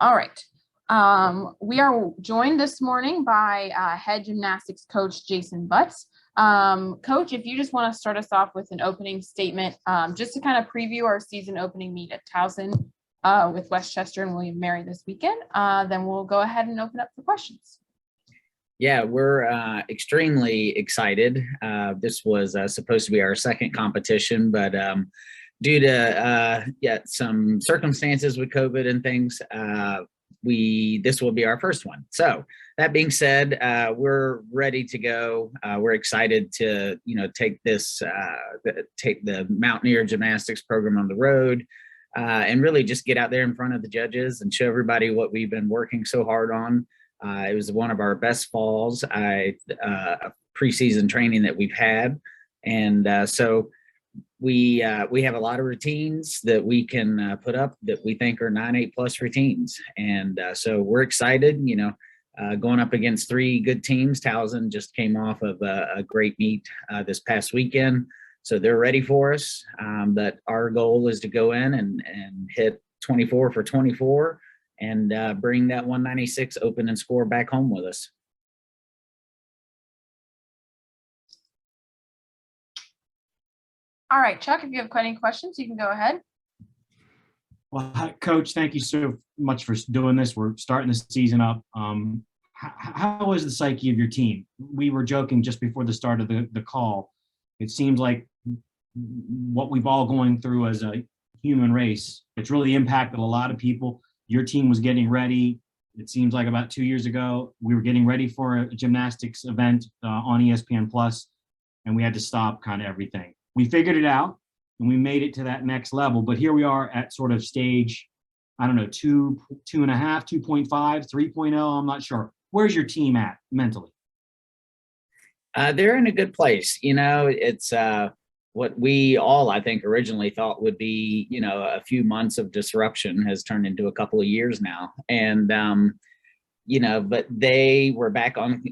All right. We are joined this morning by head gymnastics coach Jason Butts. Coach, if you just want to start us off with an opening statement, just to kind of preview our season opening meet at Towson with Westchester and William Mary this weekend, then we'll go ahead and open up for questions. Yeah, we're extremely excited. This was supposed to be our second competition, but due to some circumstances with COVID and things, this will be our first one. So that being said, we're ready to go. We're excited to take the Mountaineer Gymnastics program on the road. And really just get out there in front of the judges and show everybody what we've been working so hard on. It was one of our best falls, preseason training that we've had. And so we have a lot of routines that we can put up that we think are 9-8+ routines. And so we're excited, going up against three good teams. Towson just came off of a great meet this past weekend. So they're ready for us. But our goal is to go in and hit 24 for 24 and bring that 196 open and score back home with us. All right, Chuck, if you have any questions, you can go ahead. Well, Coach, thank you so much for doing this. We're starting the season up. How is the psyche of your team? We were joking just before the start of the call. It seems like what we've all going through as a human race, it's really impacted a lot of people. Your team was getting ready. It seems like about 2 years ago, we were getting ready for a gymnastics event on ESPN Plus, and we had to stop kind of everything. We figured it out and we made it to that next level, but here we are at sort of stage, I don't know, 2.5, 2.5, 3.0, I'm not sure. Where's your team at mentally? They're in a good place. It's what we all, I think, originally thought would be, a few months of disruption has turned into a couple of years now. And, but they were back on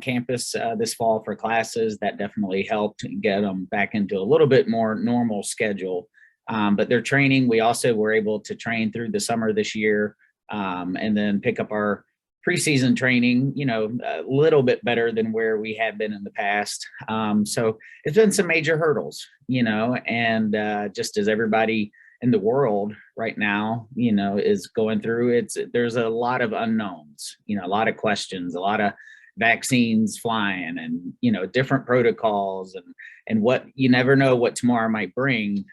campus this fall for classes. That definitely helped get them back into a little bit more normal schedule. But their training, we also were able to train through the summer this year, and then pick up our preseason training, a little bit better than where we had been in the past. So it's been some major hurdles, and just as everybody in the world right now, is going through, there's a lot of unknowns, a lot of questions, a lot of vaccines flying and, different protocols and what you never know what tomorrow might bring.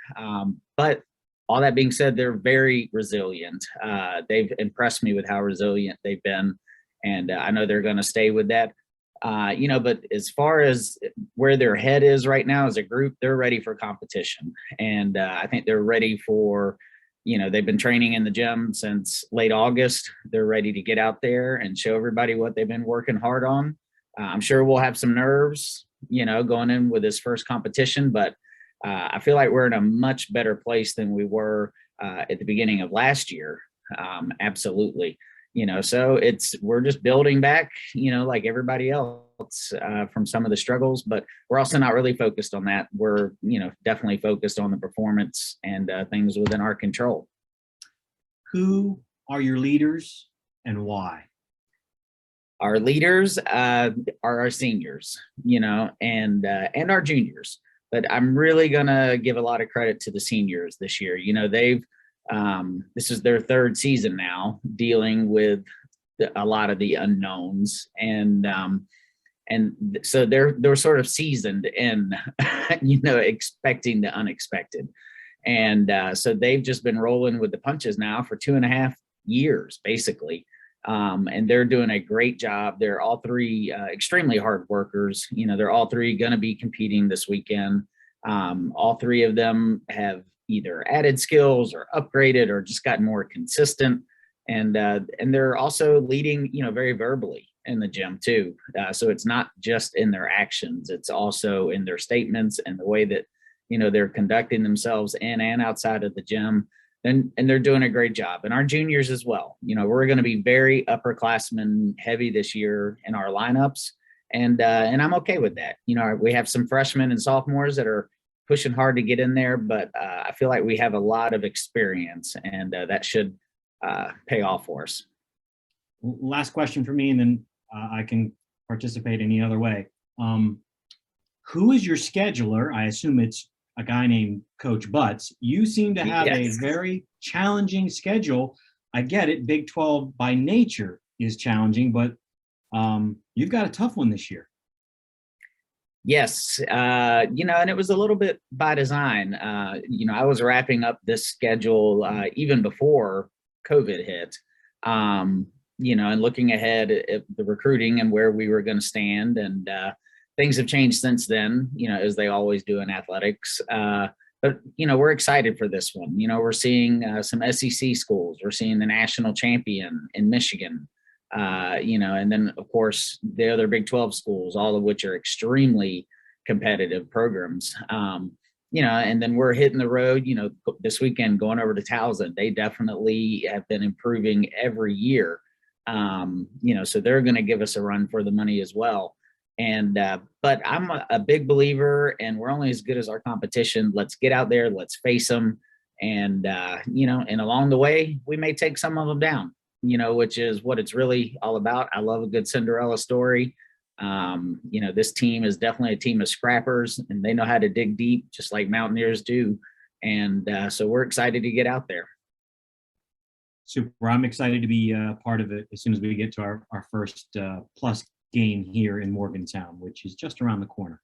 But all that being said, they're very resilient. They've impressed me with how resilient they've been, and I know they're going to stay with that. But as far as where their head is right now as a group, they're ready for competition. And I think they're ready for, they've been training in the gym since late August. They're ready to get out there and show everybody what they've been working hard on. I'm sure we'll have some nerves, going in with this first competition, but I feel like we're in a much better place than we were at the beginning of last year. Absolutely. So we're just building back, like everybody else from some of the struggles, but we're also not really focused on that. We're, definitely focused on the performance and things within our control. Who are your leaders and why? Our leaders are our seniors, and our juniors. But I'm really going to give a lot of credit to the seniors this year. This is their third season now dealing with a lot of the unknowns. And so they're sort of seasoned in, expecting the unexpected. And so they've just been rolling with the punches now for 2.5 years, basically. And they're doing a great job. They're all three extremely hard workers. They're all three going to be competing this weekend. All three of them have either added skills or upgraded or just gotten more consistent. And they're also leading, very verbally in the gym too. So it's not just in their actions, it's also in their statements and the way that, they're conducting themselves in and outside of the gym. And they're doing a great job. And our juniors as well. We're going to be very upperclassmen heavy this year in our lineups. And I'm okay with that. We have some freshmen and sophomores that are pushing hard to get in there, but I feel like we have a lot of experience, and that should pay off for us. Last question for me, and then I can participate any other way. Who is your scheduler? I assume it's a guy named Coach Butts. You seem to have Yes. a very challenging schedule. I get it. Big 12 by nature is challenging, but you've got a tough one this year. Yes, and it was a little bit by design. I was wrapping up this schedule even before COVID hit, and looking ahead at the recruiting and where we were going to stand. And things have changed since then, as they always do in athletics. But we're excited for this one. We're seeing some SEC schools. We're seeing the national champion in Michigan. And then of course the other Big 12 schools, all of which are extremely competitive programs. And then we're hitting the road, this weekend going over to Towson. They definitely have been improving every year. So they're going to give us a run for the money as well. And, but I'm a big believer, and we're only as good as our competition. Let's get out there, let's face them. And, and along the way, we may take some of them down. Which is what it's really all about. I love a good Cinderella story. This team is definitely a team of scrappers, and they know how to dig deep, just like Mountaineers do. And so we're excited to get out there. Super. I'm excited to be part of it as soon as we get to our first plus game here in Morgantown, which is just around the corner.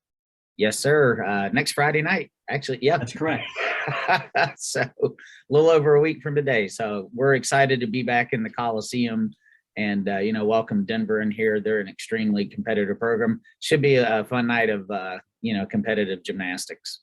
Yes, sir. Next Friday night, actually. Yeah, that's correct. So a little over a week from today. So we're excited to be back in the Coliseum and, welcome Denver in here. They're an extremely competitive program. Should be a fun night of, competitive gymnastics.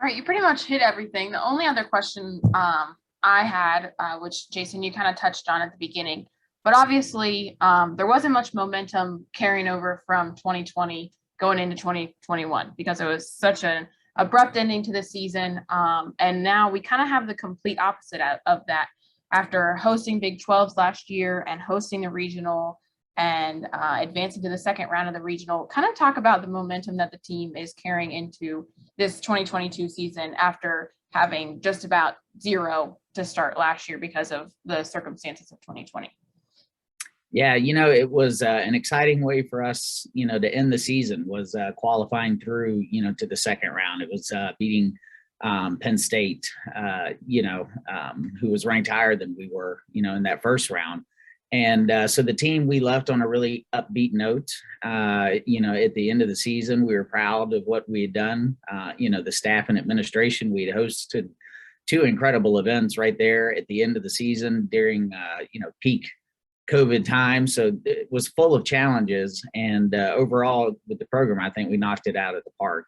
All right, you pretty much hit everything. The only other question I had, which Jason, you kind of touched on at the beginning, but obviously there wasn't much momentum carrying over from 2020 going into 2021 because it was such an abrupt ending to the season. And now we kind of have the complete opposite of that after hosting Big 12s last year and hosting the regional and advancing to the second round of the regional. Kind of talk about the momentum that the team is carrying into this 2022 season after having just about zero to start last year because of the circumstances of 2020. Yeah, it was an exciting way for us, to end the season was qualifying through, to the second round. It was beating Penn State, who was ranked higher than we were, in that first round. And so the team, we left on a really upbeat note. At the end of the season, we were proud of what we had done. The staff and administration, we had hosted 2 incredible events right there at the end of the season during, peak COVID time. So it was full of challenges. And overall with the program, I think we knocked it out of the park,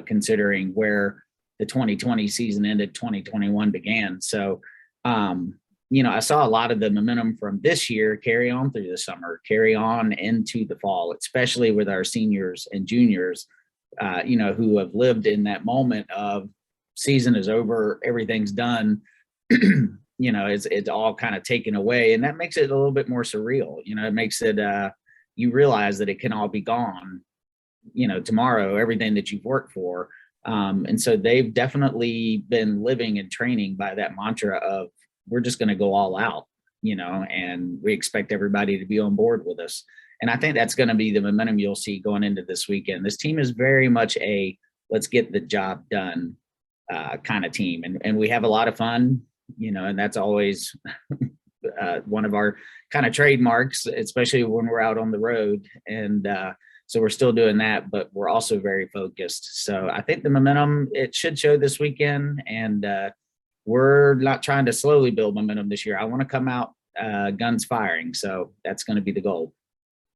considering where the 2020 season ended, 2021 began. So, I saw a lot of the momentum from this year carry on through the summer, carry on into the fall, especially with our seniors and juniors, who have lived in that moment of season is over, everything's done. It's all kind of taken away, and that makes it a little bit more surreal. It makes it you realize that it can all be gone, tomorrow, everything that you've worked for. And so they've definitely been living and training by that mantra of we're just going to go all out, and we expect everybody to be on board with us. And I think that's going to be the momentum you'll see going into this weekend. This team is very much a let's get the job done kind of team, and we have a lot of fun. And that's always one of our kind of trademarks, especially when we're out on the road. And so we're still doing that, but we're also very focused. So I think the momentum, it should show this weekend. And we're not trying to slowly build momentum this year. I want to come out guns firing. So that's going to be the goal.